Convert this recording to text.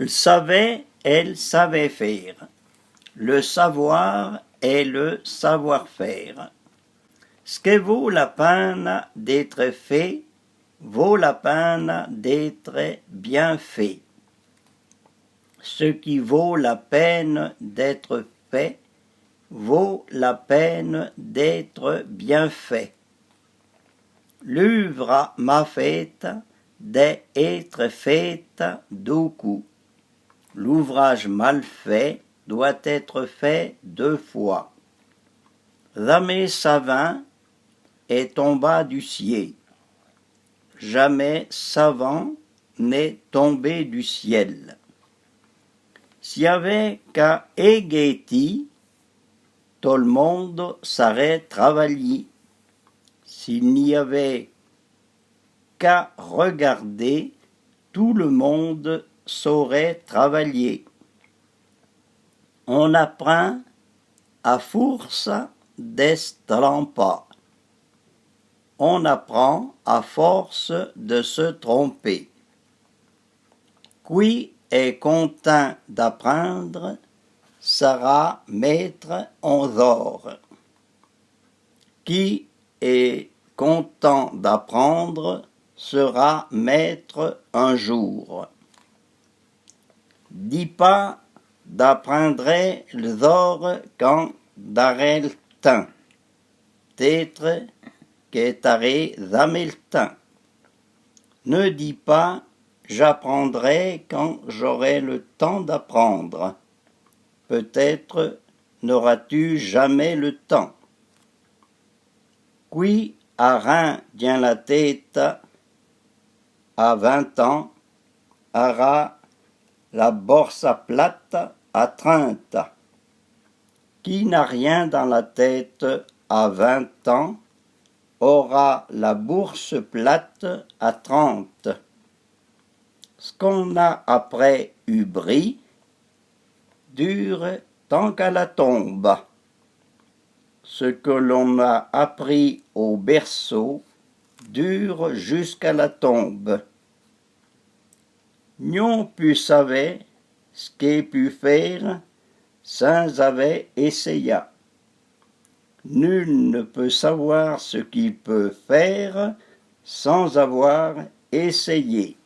savait, elle savait faire. Le savoir est le savoir-faire. Ce qui vaut la peine d'être fait, vaut la peine d'être bien fait. Ce qui vaut la peine d'être fait, vaut la peine d'être bien fait. L'œuvre m'a faite d'être faite deux coups. L'ouvrage mal fait doit être fait deux fois. Jamais savant est tombé du ciel. Jamais savant n'est tombé du ciel. S'il y avait qu'à égéti, tout le monde saurait travailler. S'il n'y avait qu'à regarder, tout le monde saurait travailler. On apprend à force d'estamper. On apprend à force de se tromper. Qui est content d'apprendre sera maître en or. Qui est content d'apprendre sera maître un jour. Dis pas d'apprendre l'or quand d'arrêt le temps. Peut-être que t'arrêt jamais le temps. Ne dis pas j'apprendrai quand j'aurai le temps d'apprendre. Peut-être n'auras-tu jamais le temps. Qui a rien dans la tête à 20 ans, aura la bourse plate à 30. Qui n'a rien dans la tête à 20 ans, aura la bourse plate à 30. Ce qu'on a après eu bris dure tant qu'à la tombe. Ce que l'on a appris au berceau dure jusqu'à la tombe. N'ont pu savoir ce qu'est pu faire sans avoir essayé. Nul ne peut savoir ce qu'il peut faire sans avoir essayé.